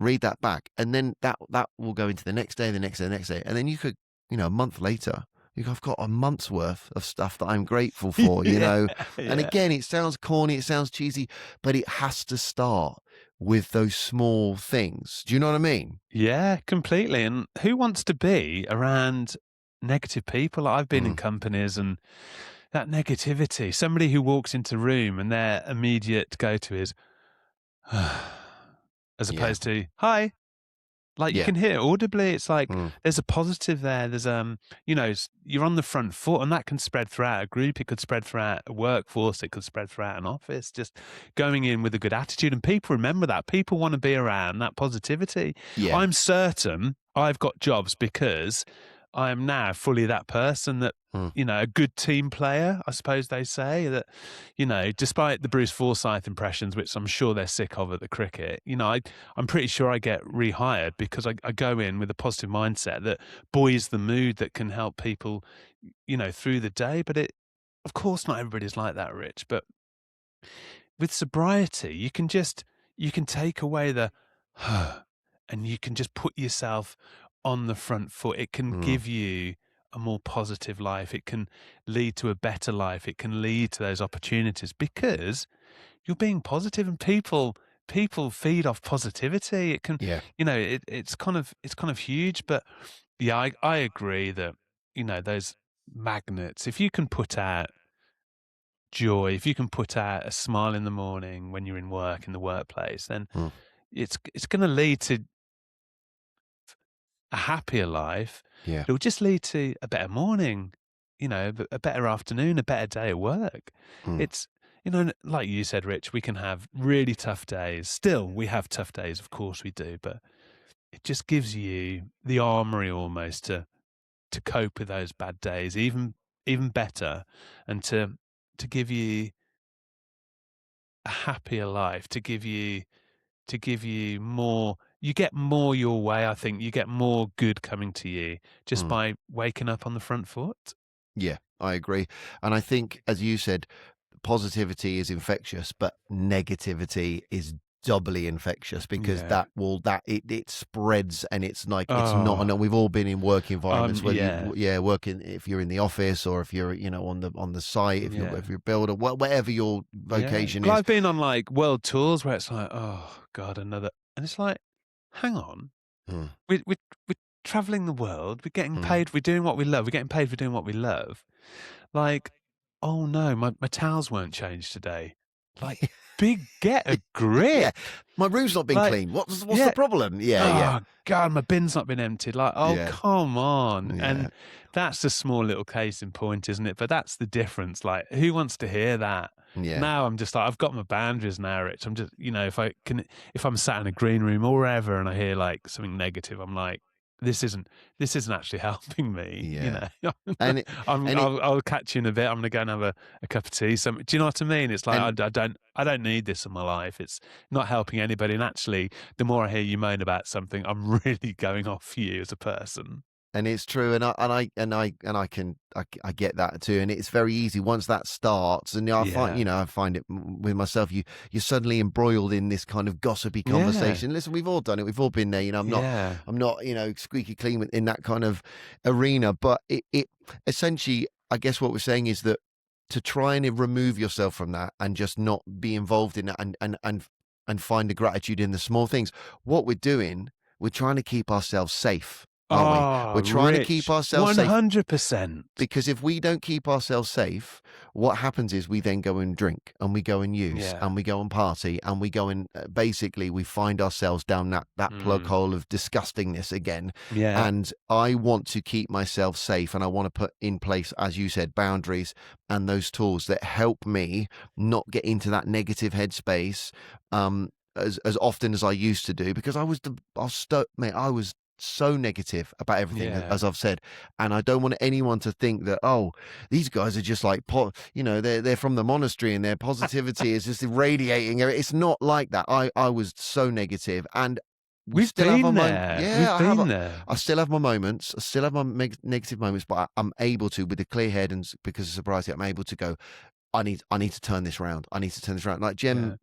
back, and then that will go into the next day, the next day, and then you could, a month later, I've got a month's worth of stuff that I'm grateful for, And again, it sounds corny, it sounds cheesy, but it has to start with those small things. Do you know what I mean? Yeah, completely. And who wants to be around negative people? I've been in companies, and that negativity, somebody who walks into a room and their immediate go-to is, as opposed to, hi. Like you can hear audibly, it's like there's a positive there. There's you're on the front foot, and that can spread throughout a group. It could spread throughout a workforce. It could spread throughout an office. Just going in with a good attitude, and people remember that. People want to be around that positivity. Yeah. I'm certain I've got jobs because I am now fully that person that, a good team player, I suppose they say that, despite the Bruce Forsyth impressions, which I'm sure they're sick of at the cricket, I'm pretty sure I get rehired because I go in with a positive mindset that buoys the mood, that can help people, through the day. But of course, not everybody's like that, Rich. But with sobriety, you can take away the, and you can just put yourself on the front foot. It can give you a more positive life. It can lead to a better life. It can lead to those opportunities because you're being positive, and people feed off positivity. It can, it's kind of huge. But yeah, I agree that, those magnets, if you can put out joy, if you can put out a smile in the morning when you're in the workplace, then it's going to lead to a happier life. Yeah. It'll just lead to a better morning, a better afternoon, a better day at work. It's, like you said, Rich, we can have really tough days. Still, we have tough days. Of course we do. But it just gives you the armory almost to cope with those bad days, even better, and to give you a happier life, to give you more. You get more your way. I think you get more good coming to you just by waking up on the front foot. Yeah, I agree. And I think, as you said, positivity is infectious, but negativity is doubly infectious, because it spreads, and it's like it's not. And we've all been in work environments where working, if you're in the office or if you're on the site, if you're a builder, whatever your vocation is. I've been on like world tours where it's like, oh God, another, and it's like, hang on, we're traveling the world, we're getting paid, we're doing what we love, we're getting paid for doing what we love. Like, oh no, my towels weren't changed today. Like, get a grip. Yeah. My room's not been cleaned. What's the problem? Yeah. Oh God, my bin's not been emptied. Like, come on. Yeah. And that's a small little case in point, isn't it? But that's the difference. Like, who wants to hear that? Yeah. Now I'm just like, I've got my boundaries now, Rich. I'm just, if I'm sat in a green room or wherever and I hear like something negative, I'm like, this isn't actually helping me. Yeah. And it, and it, I'll catch you in a bit. I'm gonna go and have a cup of tea. Do you know what I mean? It's like and I don't need this in my life. It's not helping anybody. And actually, the more I hear you moan about something, I'm really going off you as a person. And it's true, I get that too, and it's very easy once that starts. And Yeah. I find it with myself. You're suddenly embroiled in this kind of gossipy Yeah. conversation. Listen, we've all done it. We've all been there. Yeah. I'm not squeaky clean in that kind of arena. But it essentially, I guess what we're saying is that to try and remove yourself from that and just not be involved in that and find the gratitude in the small things. What we're doing, we're trying to keep ourselves safe, aren't we? Oh, We're trying to keep Rich, ourselves safe 100%. because if we don't keep ourselves safe, what happens is we then go and drink and we go and use Yeah. and we go and party and we go and basically we find ourselves down that plug Mm. hole of disgustingness again. Yeah. And I want to keep myself safe and I want to put in place, as you said, boundaries and those tools that help me not get into that negative headspace as often as I used to do because I was so negative about everything, Yeah. as I've said, and I don't want anyone to think that these guys are just like they're from the monastery and their positivity is just irradiating. It's not like that. I was so negative, and we We've still have our been moment. there. Yeah, We've I have. been there. I still have my moments. I still have my negative moments, but I'm able to, with a clear head and because of sobriety, I'm able to go. I need to turn this around. I need to turn this around. Like Yeah. Jem.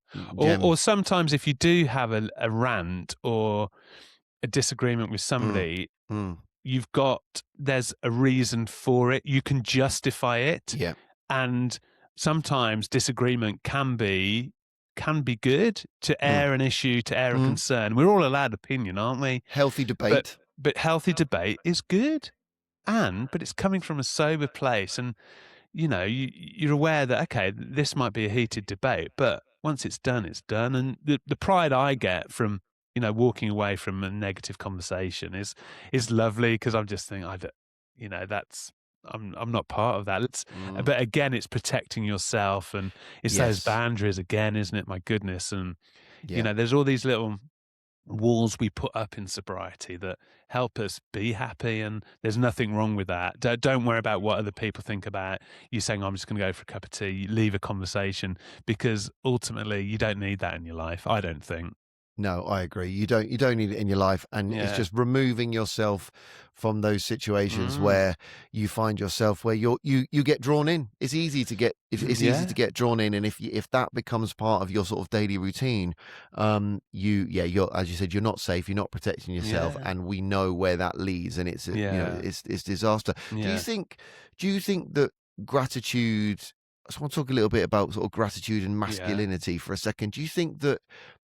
Or sometimes if you do have a rant or a disagreement with Mm, somebody, mm, there's a reason for it. You can justify it. yeah. And sometimes disagreement can be good to Mm, air an issue, to air a mm. concern. We're all allowed opinion, aren't we? Healthy But debate. healthy debate is good. But it's coming from a sober place, and you're aware that okay, this might be a heated debate, but once it's done, it's done. And the pride I get from walking away from a negative conversation is lovely because I'm just thinking that's I'm not part of that. Mm, But again, it's protecting yourself, and it's those yes. boundaries again, isn't it? My goodness, and Yeah. there's all these little walls we put up in sobriety that help us be happy, and there's nothing wrong with that. Don't worry about what other people think about you saying I'm just going to go for a cup of tea. Leave a conversation, because ultimately you don't need that in your life, I don't think. No, I agree. You don't need it in your life, and it's Yeah. just removing yourself from those situations Mm. where you find yourself where you get drawn in. It's easy to get it's easy to Yeah. get drawn in, and if that becomes part of your sort of daily routine, you're, as you said, you're not safe. You're not protecting yourself, Yeah. and we know where that leads, and it's Yeah. it's disaster. Do you Yeah. think that gratitude? I just want to talk a little bit about sort of gratitude and Yeah. masculinity for a second. Do you think that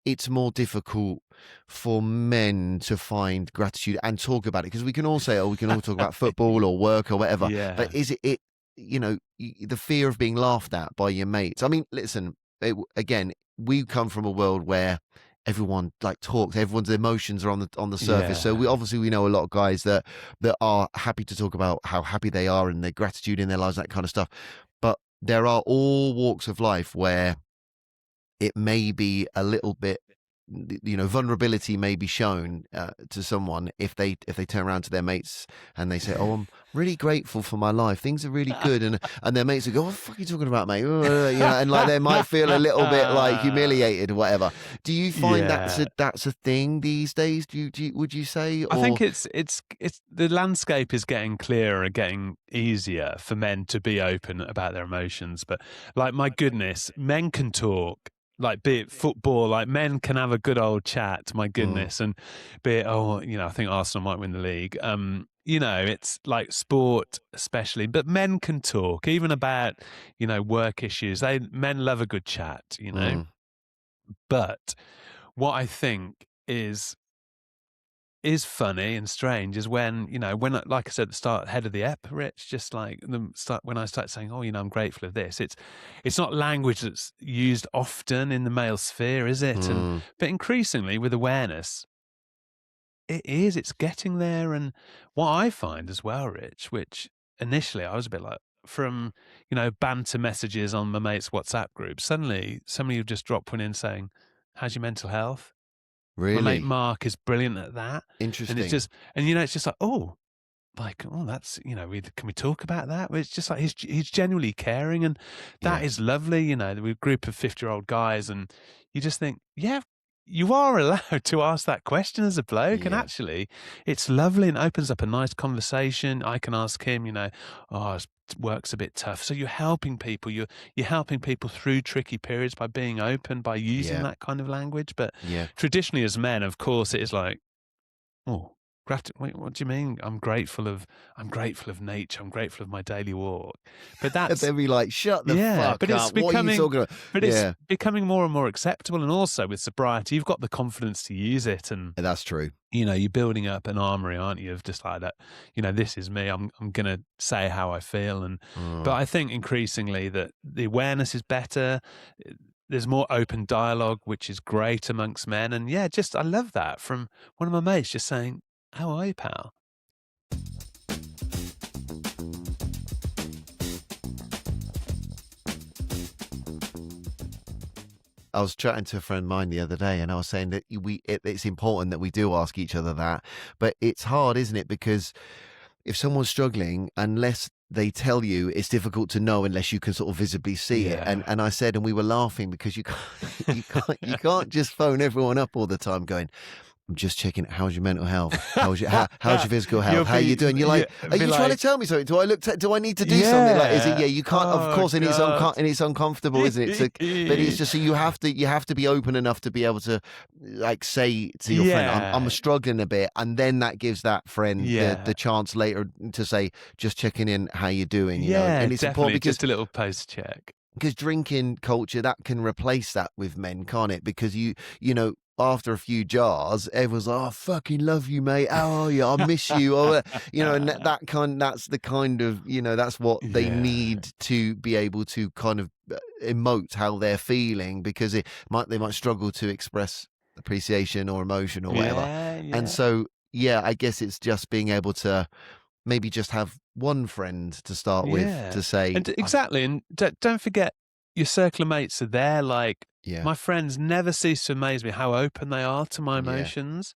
it's more difficult for men to find gratitude and talk about it? Because we can all say, oh, we can all talk about football or work or whatever, Yeah. but is it the fear of being laughed at by your mates? I mean, listen, again, we come from a world where everyone like talks, everyone's emotions are on the surface. So Yeah. we know a lot of guys that are happy to talk about how happy they are and their gratitude in their lives, that kind of stuff. But there are all walks of life where it may be a little bit, vulnerability may be shown to someone if they turn around to their mates and they say, oh, I'm really grateful for my life, things are really good, and their mates will go, what the fuck are you talking about, mate? And like they might feel a little bit like humiliated or whatever. Do you find Yeah. that's a thing these days? Would you say? I Or think it's the landscape is getting clearer and getting easier for men to be open about their emotions. But like, my goodness, men can talk. Like, be it football, like men can have a good old chat. My Mm, goodness, and be it I think Arsenal might win the league. It's like sport, especially. But men can talk even about work issues. Men love a good chat. mm, But what I think is funny and strange is when like I said at the start, head of the ep, Rich, just like when I start saying, oh, I'm grateful of this, it's not language that's used often in the male sphere, is it? mm. But increasingly with awareness, it's getting there. And what I find as well, Rich, which initially I was a bit like, from banter messages on my mate's WhatsApp group, suddenly somebody would just drop one in saying, how's your mental health? Really? My mate Mark is brilliant at that. Interesting. And it's just, and you know, it's just like, oh, that's, you know, can we talk about that? It's just like he's genuinely caring, and that is lovely. You know, we're a group of 50-year-old guys, and you just think, yeah, you are allowed to ask that question as a bloke, and actually, it's lovely and opens up a nice conversation. I can ask him, you know, work's a bit tough, so you're helping people. You're helping people through tricky periods by being open, by using that kind of language. But traditionally, as men, of course, it is like, oh. Wait, what do you mean? I'm grateful of nature. I'm grateful of my daily walk. But that's they'd be like, shut the fuck but it's up. What are you talking about? But it's becoming more and more acceptable. And also with sobriety, you've got the confidence to use it. And that's true. You know, you're building up an armory, aren't you? Of just like that. You know, this is me. I'm gonna say how I feel. And but I think increasingly that the awareness is better. There's more open dialogue, which is great amongst men. And yeah, just I love that from one of my mates just saying, how are you, pal? I was chatting to a friend of mine the other day, and I was saying that it's important that we do ask each other that, but it's hard, isn't it? Because if someone's struggling, unless they tell you, it's difficult to know unless you can sort of visibly see it. And I said, and we were laughing because you can't just phone everyone up all the time going, I'm just checking. How's your mental health? How's your physical health? How are you doing? You're like, are you trying to tell me something? Do I need to do something? Like, is it? Yeah, you can't. Of course, and it's uncomfortable, isn't it? So, but it's just so you have to be open enough to be able to like say to your friend, I'm struggling a bit, and then that gives that friend the chance later to say, just checking in, how you doing? You know? And it's important because just a little post check. Because drinking culture that can replace that with men, can't it? Because you know. After a few jars, everyone's like, "Oh, I fucking love you, mate. How are you? I miss you." Or, you know, and that's the kind of, you know, that's what they need to be able to kind of emote how they're feeling, because they might struggle to express appreciation or emotion or whatever. And so, I guess it's just being able to maybe just have one friend to start with to say, and exactly, and don't forget your circle of mates are there, like. My friends never cease to amaze me how open they are to my emotions.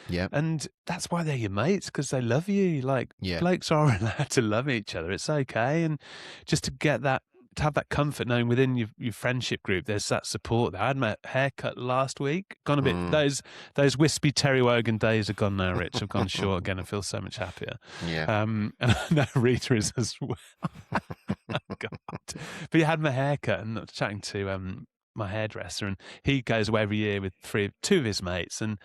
Yeah. And that's why they're your mates, because they love you. Like, blokes are allowed to love each other. It's okay. And just to get that, to have that comfort knowing within your friendship group, there's that support there. I had my haircut last week. Gone a bit, those wispy Terry Wogan days are gone now, Rich. I've gone short again. I feel so much happier. And I know Rita is as well. Oh, God. But you had my haircut, and I was chatting to, my hairdresser, and he goes away every year with two of his mates, and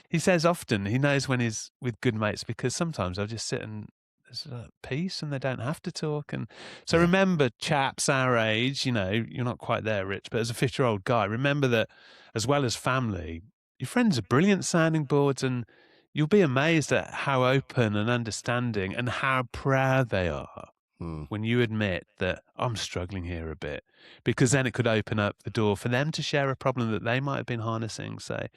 he says often he knows when he's with good mates because sometimes they'll just sit and there's peace and they don't have to talk. And so remember, chaps our age, you know, you're not quite there, Rich, but as a 50-year-old guy, remember that as well as family, your friends are brilliant sounding boards, and you'll be amazed at how open and understanding and how proud they are when you admit that I'm struggling here a bit, because then it could open up the door for them to share a problem that they might have been harnessing. So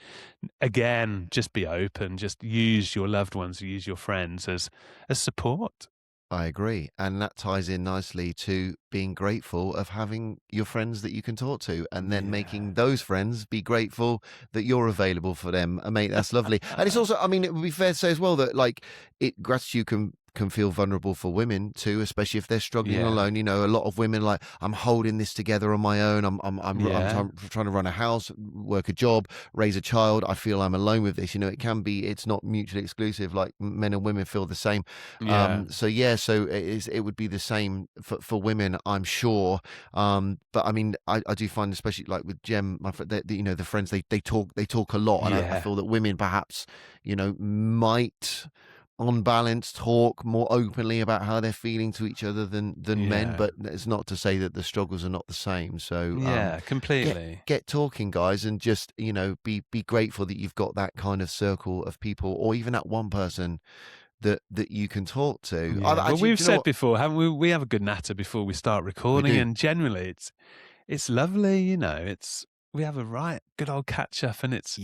again, just be open, just use your loved ones, use your friends as support. I agree. And that ties in nicely to being grateful of having your friends that you can talk to, and then making those friends be grateful that you're available for them. Mate, that's lovely. And it's also, I mean, it would be fair to say as well that like gratitude can feel vulnerable for women too, especially if they're struggling alone. You know, a lot of women like, I'm holding this together on my own. I'm trying to run a house, work a job, raise a child. I feel I'm alone with this. You know, it's not mutually exclusive. Like men and women feel the same. So it would be the same for women, I'm sure. But I mean, I do find, especially like with Jem, my friend, you know, the friends, they talk a lot, and I feel that women perhaps, you know, might on balance talk more openly about how they're feeling to each other than men, but it's not to say that the struggles are not the same. So completely get talking, guys, and just, you know, be grateful that you've got that kind of circle of people, or even that one person that you can talk to. Well, we've said before, haven't we? We have a good natter before we start recording, and generally it's lovely. You know, we have a right good old catch up, and it's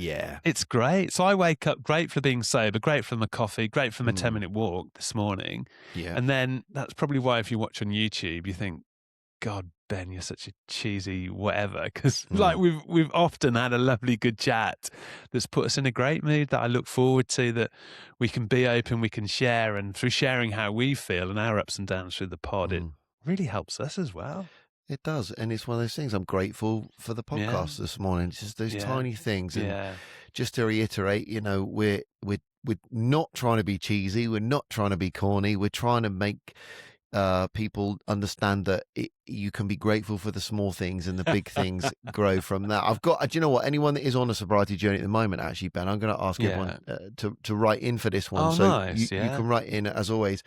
great. So I wake up great for being sober, great for my coffee, great for my 10-minute walk this morning. And then that's probably why if you watch on YouTube, you think, God Ben, you're such a cheesy whatever, because like we've often had a lovely good chat that's put us in a great mood that I look forward to, that we can be open, we can share, and through sharing how we feel and our ups and downs through the pod, it really helps us as well. It does, and it's one of those things. I'm grateful for the podcast this morning. It's just those tiny things, and just to reiterate, we're not trying to be cheesy. We're not trying to be corny. We're trying to make people understand that you can be grateful for the small things, and the big things grow from that. Do you know what? Anyone that is on a sobriety journey at the moment, actually, Ben, I'm going to ask everyone to write in for this one. Oh, so nice. you can write in, as always,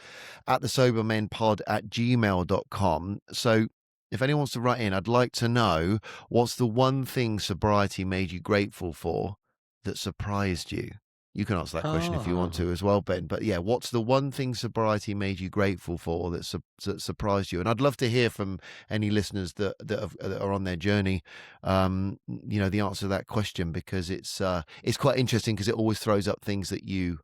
at thesobermenpod@gmail.com. So if anyone wants to write in, I'd like to know, what's the one thing sobriety made you grateful for that surprised you? You can answer that question if you want to as well, Ben. But yeah, what's the one thing sobriety made you grateful for that surprised you? And I'd love to hear from any listeners that are on their journey, the answer to that question, because it's quite interesting, because it always throws up things that you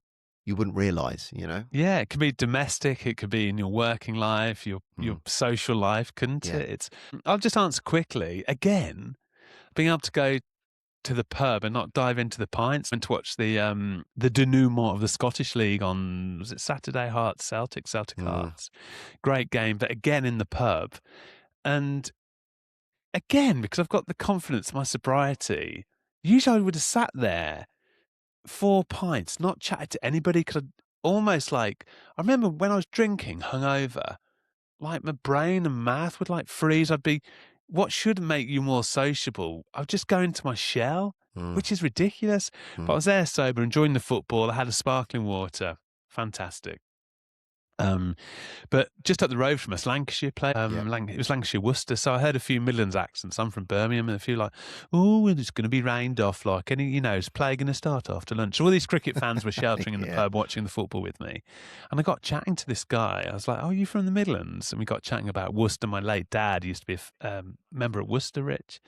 wouldn't realize, Yeah, it could be domestic, it could be in your working life, your social life, couldn't it? I'll just answer quickly. Again, being able to go to the pub and not dive into the pints, and to watch the denouement of the Scottish League on, was it Saturday? Celtic Hearts. Great game, but again in the pub. And again, because I've got the confidence of my sobriety, usually I would have sat there 4 pints, not chatted to anybody, because almost like, I remember when I was drinking hungover, like my brain and mouth would like freeze. What should make you more sociable, I would just go into my shell, which is ridiculous. But I was there sober, enjoying the football. I had a sparkling water. Fantastic. But just up the road from us, Lancashire played. It was Lancashire Worcester, so I heard a few Midlands accents. I'm from Birmingham, and a few like, "Oh, it's going to be rained off." Like, and is play going to start after lunch? So all these cricket fans were sheltering in the pub, watching the football with me, and I got chatting to this guy. I was like, "Oh, you from the Midlands?" And we got chatting about Worcester. My late dad used to be a member at Worcester Rich.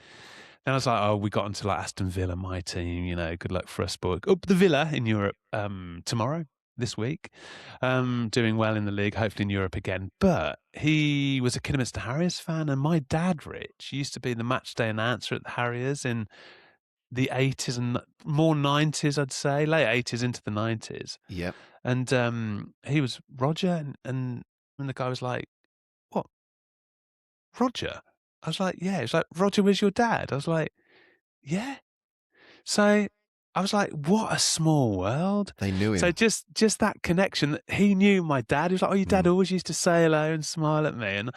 Then I was like, "Oh, we got onto like Aston Villa, my team. Good luck for us, boy. Up the Villa in Europe tomorrow." This week, doing well in the league, hopefully in Europe again. But he was a Kidderminster Harriers fan, and my dad, Rich, used to be the match day announcer at the Harriers in the 80s and more 90s, I'd say, late 80s into the 90s. Yep. And he was Roger, and the guy was like, "What? Roger?" I was like, "Yeah." He's like, "Roger was your dad?" I was like, "Yeah." So I was like, what a small world. They knew him. So just that connection, that he knew my dad. He was like, "Oh, your dad always used to say hello and smile at me." And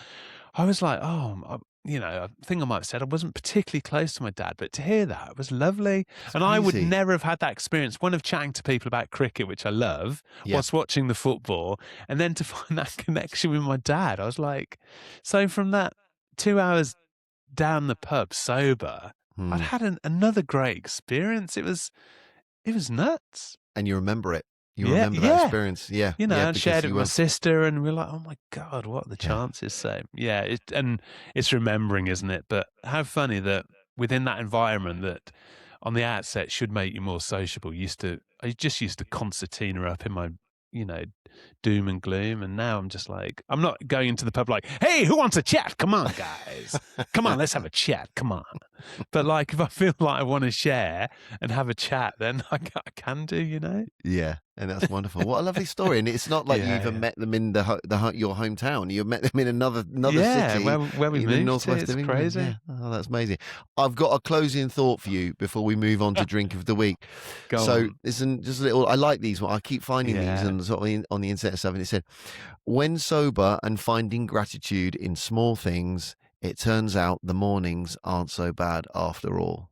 I was like, I think I might have said I wasn't particularly close to my dad, but to hear that was lovely. It's and crazy. I would never have had that experience. One of chatting to people about cricket, which I love, whilst watching the football, and then to find that connection with my dad. I was like, so from that 2 hours down the pub sober, I'd had another great experience. It was nuts. And you remember it. You remember that experience. Yeah. I shared it with my sister, and we were like, "Oh my God, what are the chances?" So it's remembering, isn't it? But how funny that within that environment that on the outset should make you more sociable. I just used to concertina up in my, doom and gloom. And now I'm just like, I'm not going into the pub like, "Hey, who wants a chat? Come on, guys. Come on, let's have a chat. Come on." But like, if I feel like I want to share and have a chat, then I can do, Yeah. And that's wonderful. What a lovely story. And it's not like you even met them in your hometown. You met them in another city. where we moved to. It's crazy. Yeah. Oh, that's amazing. I've got a closing thought for you before we move on to drink of the week. Listen, just a little. I like these. I keep finding these and sort of on the internet and stuff. And it said, "When sober and finding gratitude in small things, it turns out the mornings aren't so bad after all."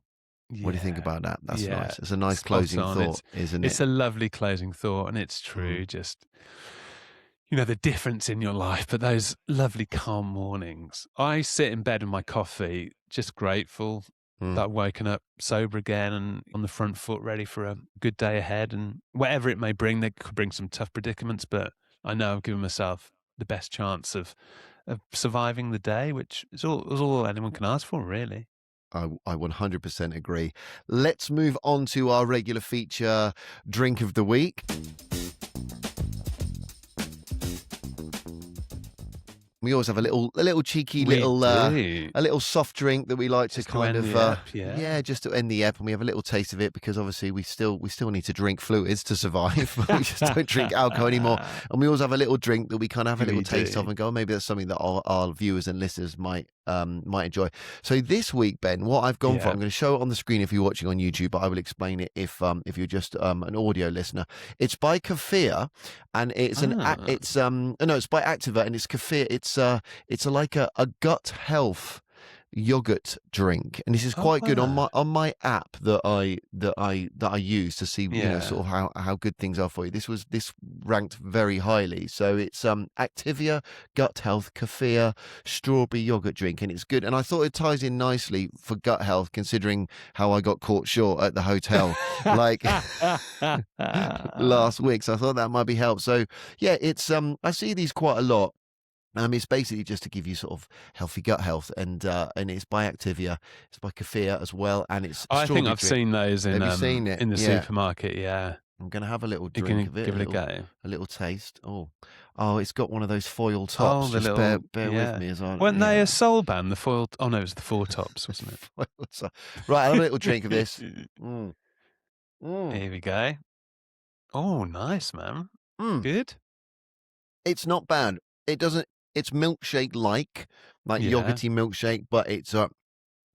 What do you think about that? That's nice. It's a nice closing thought, isn't it? It's a lovely closing thought, and it's true. Just, the difference in your life, but those lovely calm mornings. I sit in bed with my coffee, just grateful that I've woken up sober again and on the front foot, ready for a good day ahead. And whatever it may bring, they could bring some tough predicaments, but I know I've given myself the best chance of surviving the day, which is all anyone can ask for, really. I 100% agree. Let's move on to our regular feature, Drink of the Week. We always have a little cheeky We little do. a little soft drink that we like to Just to kind end of the ep, yeah. just to end the ep, and we have a little taste of it because obviously we still need to drink fluids to survive. But we just don't drink alcohol anymore, and we always have a little drink that we kind of have a little taste of and go, oh, maybe that's something that our viewers and listeners might enjoy. So this week, Ben, what I've gone for, I'm going to show it on the screen if you're watching on YouTube, but I will explain it if you're just an audio listener. It's by Kefir, and it's it's by Activa, and it's Kefir. It's like a gut health yogurt drink, and this is quite good on my app that I use to see sort of how good things are for you. This ranked very highly, so it's Activia gut health kefir strawberry yogurt drink, and it's good, and I thought it ties in nicely for gut health considering how I got caught short at the hotel like last week, so I thought that might be help. So yeah, it's I see these quite a lot. It's basically just to give you sort of healthy gut health, and it's by Activia. It's by Kefir as well, and it's. I think I've seen those in the supermarket. Yeah, I'm going to have a little drink of it. Give it a go. A little taste. Oh, it's got one of those foil tops. Just bear with me as I. Weren't they a soul band? The foil. Oh no, it was the Four Tops, wasn't it? Right, I'll have a little drink of this. Here we go. Oh, nice, man. Good. It's not bad. It doesn't. It's milkshake-like yogurty milkshake, but it's you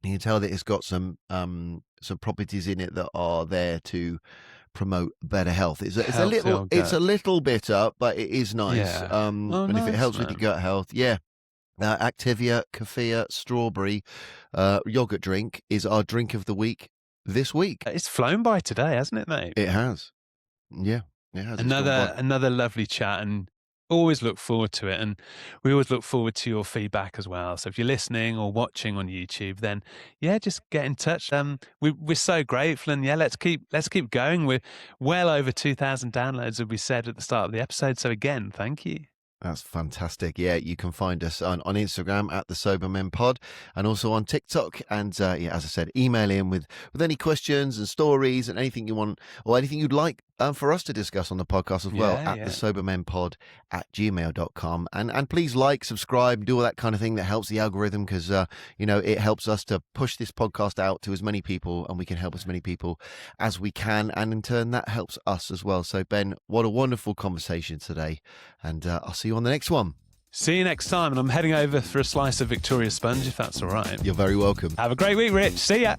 can tell that it's got some properties in it that are there to promote better health. It's a little bitter, but it is nice. Yeah. And if it helps with your gut health, Activia Kefir strawberry yogurt drink is our drink of the week this week. It's flown by today, hasn't it, mate? It has. Yeah, it has. Another lovely chat, and always look forward to it, and we always look forward to your feedback as well. So if you're listening or watching on YouTube, then just get in touch. We're so grateful, and let's keep going. We're well over 2,000 downloads, as we said at the start of the episode. So again, thank you. That's fantastic. Yeah, you can find us on Instagram at the Sober Men Pod, and also on TikTok. And as I said, email in with any questions and stories and anything you want or anything you'd like for us to discuss on the podcast as well at the sobermenpod@gmail.com. And please like, subscribe, do all that kind of thing that helps the algorithm, because it helps us to push this podcast out to as many people, and we can help as many people as we can, and in turn that helps us as well. So Ben, what a wonderful conversation today, and I'll see you on the next one. See you next time, and I'm heading over for a slice of Victoria Sponge, if that's all right. You're very welcome. Have a great week, Rich. See ya.